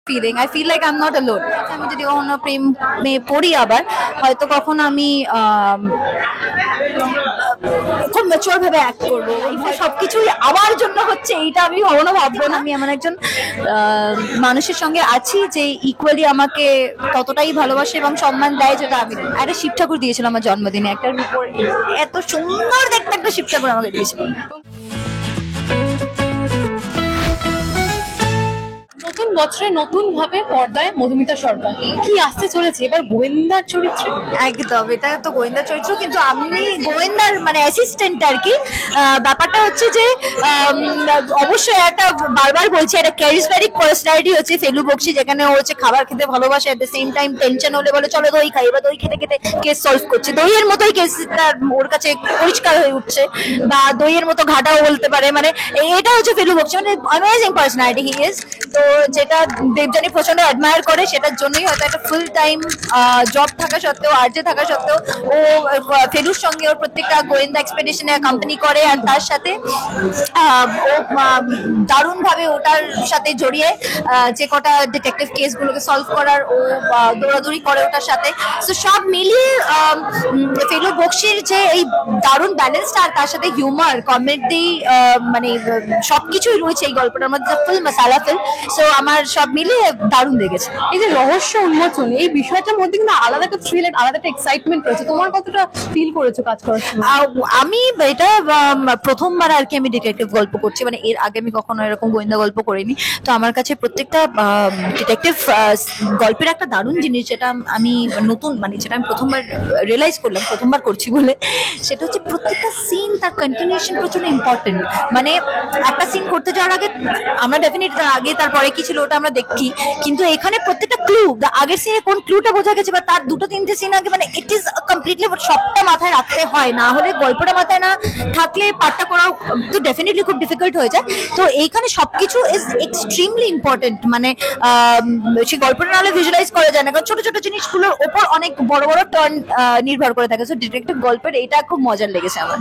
Feeling I feel like I am not alone. আমি যদি কখনো প্রেমে পড়ি আবার হয়তো কখন আমি খুব ম্যাচিওর ভাবে অ্যাক্ট করবো, সবকিছুই আমার জন্য হচ্ছে এইটা আমি কখনো ভাববো না। আমি এমন একজন মানুষের সঙ্গে আছি যে ইকুয়ালি আমাকে ততটাই ভালোবাসে এবং সম্মান দেয়, যেটা আমি একটা শিব ঠাকুর দিয়েছিল আমার জন্মদিনে, একটা রূপোর এত সুন্দর দেখতে একটা শিব ঠাকুর আমাকে দিয়েছিল। নতুন বছরে নতুন ভাবে পর্দায় মধুমিতা সরকার কি আসতে চলেছে এবার গোয়েন্দার চরিত্রে? একদম, এটা তো গোয়েন্দা চরিত্র, কিন্তু আমি গোয়েন্দার মানে অ্যাসিস্ট্যান্ট আর কি। ব্যাপারটা হচ্ছে যে অবশ্যই একটা বারবার বলছি একটা ক্যারিজম্যাটিক পার্সোনালিটি হচ্ছে ফেলু বক্সি, যেখানে ও হচ্ছে খাবার খেতে ভালোবাসে, at the same time tension হলে বলে চলো দই খাই, বা দই খেতে খেতে কেস সলভ করছে, দইয়ের মতোই কেসটা ওর কাছে পরিষ্কার হয়ে উঠছে, বা দইয়ের মতো ঘাটাও বলতে পারে। মানে এটা হচ্ছে ফেলু বক্সি, মানে অ্যামেজিং পার্সোনালিটি হি ইজ। তো যেটা দেবযানী প্রচন্ড অ্যাডমায়ার করে, সেটার জন্যই হয়তো একটা ফুল টাইম জব থাকা সত্ত্বেও, আরজে থাকা সত্ত্বেও ও ফেলুর সঙ্গে ওর প্রত্যেকটা গোয়েন্দা এক্সপেডিশনে কোম্পানি করে, আর তার সাথে ও দারুণ ভাবে ওটার সাথে জড়িয়ে যে কটা ডিটেকটিভ কেসগুলোকে সলভ করার ও দৌড়াদৌড়ি করে ওটার সাথে। তো সব মিলিয়ে ফেলু বক্সির যে এই দারুণ ব্যালেন্সটা, আর তার সাথে হিউমার, কমেডি, মানে সবকিছুই রয়েছে এই গল্পটার মধ্যে, ফুল মশালা ফিল্ম। সো আমার সব মিলিয়ে দারুণ লেগেছে। এই যে রহস্য উন্মোচন, এই বিষয়টার মধ্যে কিন্তু আলাদা একটা থ্রিল, আলাদা একটা এক্সাইটমেন্ট রয়েছে। তোমার কতটা ফিল করেছো কাজ করার সময়? আমি এটা প্রথমবার আর কি আমি ডিটেকটিভ গল্প করছি, মানে এর আগে আমি কখনো এরকম গোয়েন্দা গল্প করিনি। তো আমার কাছে প্রত্যেকটা ডিটেকটিভ গল্পের একটা দারুণ জিনিস, যেটা আমি নতুন, মানে যেটা আমি প্রথমবার রিয়েলাইজ করলাম, প্রথমবার করছি বলে, সেটা হচ্ছে প্রত্যেকটা সিন তার কন্টিনিউশন প্রচন্ড ইম্পর্টেন্ট। মানে একটা সিন করতে যাওয়ার আগে আমরা ডেফিনেটলি তার আগে তারপরে কি ছিল ওটা আমরা দেখি, কিন্তু এখানে প্রত্যেকটা ক্লু, আগের সিনে কোন ক্লুটা বোঝা গেছে বা তার দুটো তিনটে সিন আগে, মানে ইট ইজ কমপ্লিটলি সবটা মাথায় রাখতে হয়, না হলে গল্পটা মাথায় না থাকলে পাঠটা করা তো ডেফিনেটলি খুব ডিফিকাল্ট হয়ে যায়। তো এইখানে সবকিছু ইজ এক্সট্রিমলি ইম্পর্টেন্ট, মানে সেই গল্পটা না হলে ভিজুয়ালাইজ করা যায় না, কারণ ছোট ছোট জিনিসগুলোর ওপর অনেক বড় বড় টার্ন নির্ভর করে থাকে। সো ডিটেকটিভ গল্পের এটা খুব মজার লেগেছে আমার।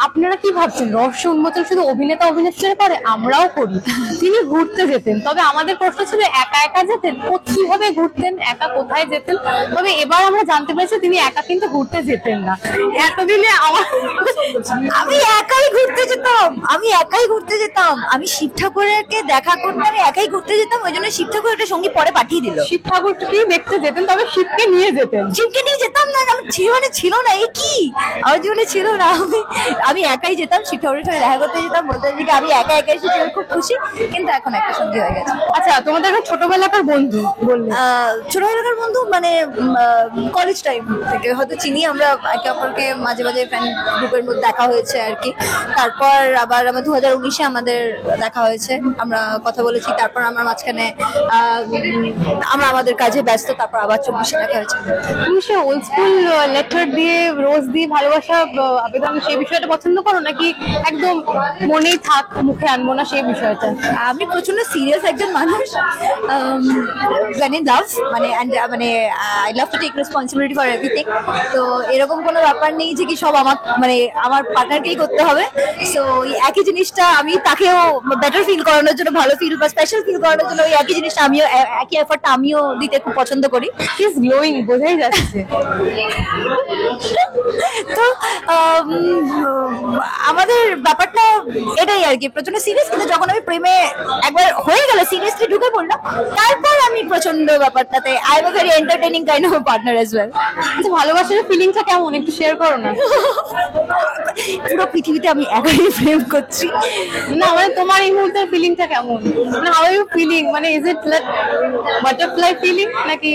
আপনারা কি ভাবছেন রহস্য উন্মোচন শুধু অভিনেতা অভিনেত্রীরা করে? আমরাও করি। তিনি ঘুরতে যেতেন, তবে আমাদের প্রশ্ন ছিল একা একা যেতেন, কিভাবে ঘুরতেন, একা কোথায় যেতেন? তবে এবার আমরা জানতে পেরেছি তিনি একা কিন্তু ঘুরতে যেতেন না। এতদিনে আমি একাই ঘুরতে যেতাম, আমি শিব ঠাকুরকে দেখা করতে আমি একাই ঘুরতে যেতাম, ওই জন্য শিব ঠাকুর একটা সঙ্গী পরে পাঠিয়ে দিল। শিব ঠাকুরকে দেখতে যেতেন, তবে শিবকে নিয়ে যেতেন? শিবকে নিয়ে যেতাম না, আমার জীবনে ছিল না। এই কি আমার জীবনে ছিল না, আমি একাই যেতাম শিব ঠাকুরের সঙ্গে দেখা করতে যেতাম, বলতে দিকে আমি একা একাই এসেছি, খুব খুশি। কিন্তু এখন একটা সঙ্গী হয়ে গেছে। আচ্ছা, তোমাদের একটা ছোটবেলাকার বন্ধু বললে? ছোটবেলাকার বন্ধু মানে কলেজ টাইম থেকে হয়তো চিনি আমরা একে অপরকে, মাঝে মাঝে ফ্রেন্ড গ্রুপের মধ্যে দেখা হয়েছে আর কি। তারপর আবার আমার 2019-এ আমাদের দেখা হয়েছে, আমরা কথা বলেছি। তারপর আমার মাঝখানে আমরা আমাদের কাজে ব্যস্ত, তারপর আবার 24-এ দেখা হয়েছে। তুমি সে ওল্ড স্কুল লেটার দিয়ে, রোজ দিয়ে ভালোবাসা আবেদন, সেই বিষয়টা পছন্দ করো, নাকি একদম মনেই থাক, মুখে আনবো না সেই বিষয়টা? আমি প্রচন্ড সিরিয়াস একজন মানুষ, মানে লাভ, মানে I love to take responsibility for everything. তো এরকম কোনো ব্যাপার নেই যে কি সব আমার পার্টনারকেই করতে হবে। সো একই জিনিসটা আমি তাকেও বেটার ফিল করানোর জন্য, ভালো ফিল বা স্পেশাল ফিল করানোর জন্য ওই একই জিনিসটা আমিও, একই এফর্টটা আমিও দিতে খুব পছন্দ করি। ইজ গ্লোয়িং, বোঝাই যাচ্ছে। তো আমাদের ব্যাপারটা এটাই আর কি, প্রচন্ড সিরিয়াস। কিন্তু যখন আমি প্রেমে একবার হয়ে গেল, সিরিয়াসলি ঢুকে পড়লাম, তারপর আমি প্রচন্ড ব্যাপারটাতে I am a very entertaining kind of partner as well. আচ্ছা, ভালোবাসার ফিলিংটা কেমন একটু শেয়ার করো না। পুরো পৃথিবীতে আমি একাই প্রেম করছি না, মানে তোমার এই মুহূর্তের ফিলিংটা কেমন, মানে হাউ আর ইউ ফিলিং, মানে is it like butterfly feeling, নাকি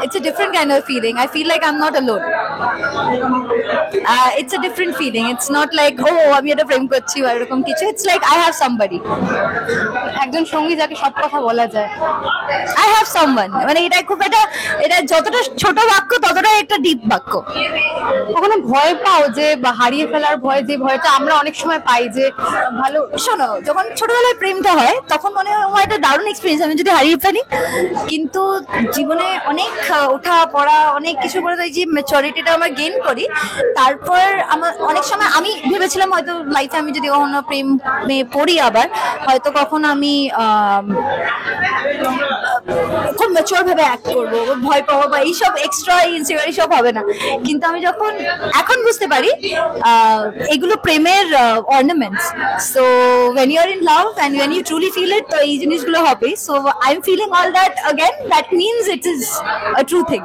it's a different kind of feeling. I feel like I'm not alone. It's a different feeling. It's not like আমি একটা প্রেম করছি বা এরকম কিছু। It's like I have somebody. একজন সঙ্গী যাকে সব কথা বলা যায়। I have someone. মানে এটা যতটা ছোট বাক্য ততটাই একটা ডিপ বাক্য। কখনো ভয় পাও যে হারিয়ে ফেলার ভয়, যে ভয়টা আমরা অনেক সময় পাই, যে ভালো শোনো, যখন ছোটবেলায় প্রেমটা হয় তখন মনে হয় আমার একটা দারুণ এক্সপিরিয়েন্স, আমি যদি হারিয়ে ফেলি। কিন্তু জীবনে অনেক ওঠা পড়া, অনেক কিছু করে যে ম্যাচুরিটিটা আমরা গেইন করি, তারপর আমার অনেক সময় আমি ভেবেছিলাম হয়তো লাইফে আমি যদি কখনো প্রেমে পড়ি আবার হয়তো কখন আমি ইমেচিওর ভাবে অ্যাক্ট করবো, ভয় পাবো বা এইসব এক্সট্রা ইনসিকিউরিটি সব হবে না। কিন্তু আমি যখন এখন বুঝতে পারি এগুলো প্রেমের ornaments. So when you're in love and when you truly feel it, তো এই জিনিসগুলো হবে। So I'm feeling all that again, that means it is a true thing.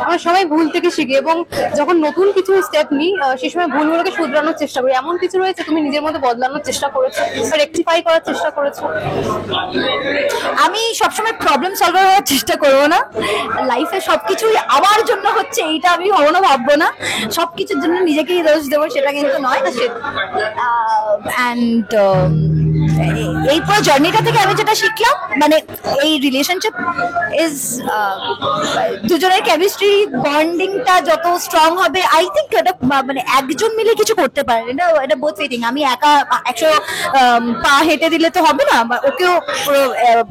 আমরা সবাই ভুল থেকে শিখি এবং যখন নতুন কিছু স্টেপ নিই সেই সময় ভুলগুলোকে শুধরানোর চেষ্টা করি। এমন কিছু রয়েছে তুমি নিজের মধ্যে বদলানোর চেষ্টা করেছো, রেকটিফাই করার চেষ্টা করেছো? আমি সবসময় প্রবলেম সলভার হওয়ার চেষ্টা করবো না। লাইফে সবকিছুই আমার জন্য হচ্ছে এইটা আমি কখনো ভাববো না। সবকিছুর জন্য নিজেকেই দোষ দেবো সেটা কিন্তু নয়। অ্যান্ড এই পুরো জার্নিটা থেকে আমি যেটা শিখলাম, মানে এই রিলেশনশিপ ইজ দুজনের কেমিস্ট্রি বন্ডিংটা যত স্ট্রং হবে, আই থিঙ্ক এটা মানে একজন মিলে কিছু করতে পারে। এটা বোথ ফিটিং। আমি একা 100 পা হেঁটে দিলে তো হবে না, ওকেও পুরো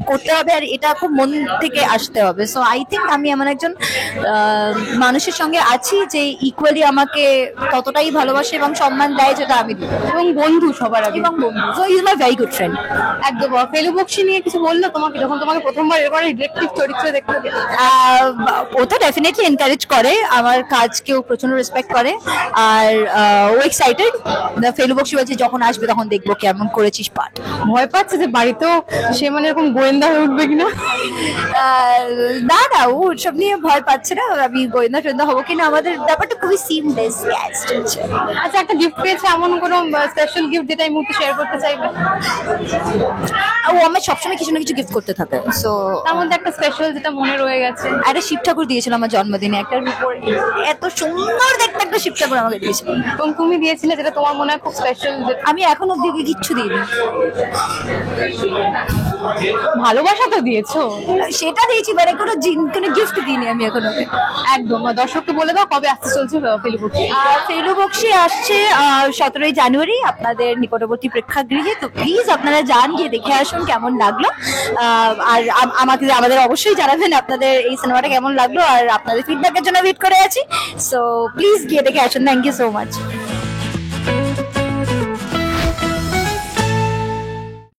করতে হবে, আর এটা খুব মন থেকে আসতে হবে। সো আই থিঙ্ক আমি এমন একজন মানুষের সঙ্গে আছি যে ইকুয়ালি আমাকে ততটাই ভালোবাসে এবং সম্মান দেয় যেটা আমি দিই। এবং বন্ধু সবার আগে, এবং বন্ধু। So he is my very good friend. একদম। ফেলু বক্সি নিয়ে কিছু বললো তোমাকে যখন তোমাকে প্রথমবার এরপরে ডিটেকটিভ চরিত্রে দেখতে পেলে? ও তো ডেফিনেটলি এনকারেজ করে, আমার কাজকেও প্রচন্ড রেসপেক্ট করে, আর ও এক্সাইটেড। ফেলু বক্সি বলছে যখন আসবে তখন দেখবো কেমন করেছিস পাঠ। ভয় পাচ্ছে যে বাড়িতেও সে মানে এরকম গোয়েন্দা হয়ে উঠবে কিনা? না না, ও সব নিয়ে ভয় পাচ্ছে না। আমি গোয়েন্দা টোয়েন্দা হবো কিনা, আমাদের ব্যাপারটা খুবই সিমলেস। আচ্ছা, একটা গিফট পেয়েছে, এমন কোনো স্পেশাল গিফট যেটা এই মুহূর্তে শেয়ার করতে চাইবে? ও আমার সবসময় কিছু না কিছু গিফট করতে থাকে। সো তার মধ্যে একটা স্পেশাল যেটা মনে রয়ে গেছে? একটা শিব ঠাকুর দিয়েছিল আমার জন্মদিনে, একটার উপর এত সুন্দর দেখতে একটা শিব ঠাকুর আমাকে দিয়েছিল। এবং তুমি দিয়েছিলে যেটা তোমার মনে হয় খুব স্পেশাল? আমি এখন অব্দি ওকে কিচ্ছু দিইনি। ভালোবাসা তো দিয়েছো। সেটা দিয়েছি, মানে কোনো গিফট দিইনি আমি এখন ওকে। একদম। দর্শককে বলে দাও কবে আসতে চলছে ফেলু বক্সি? ফেলু বক্সি আসছে 17 জানুয়ারি আপনাদের নিকটবর্তী প্রেক্ষাগৃহে। তো প্লিজ আপনারা যান, গিয়ে দেখে আসুন কেমন লাগলো। আর আমাদের অবশ্যই জানাবেন আপনাদের এই সিনেমাটা কেমন লাগলো, আর আপনাদের ফিডব্যাকের জন্য ওয়েট করে আছি। সো প্লিজ গিয়ে দেখে আসুন। Thank you so much.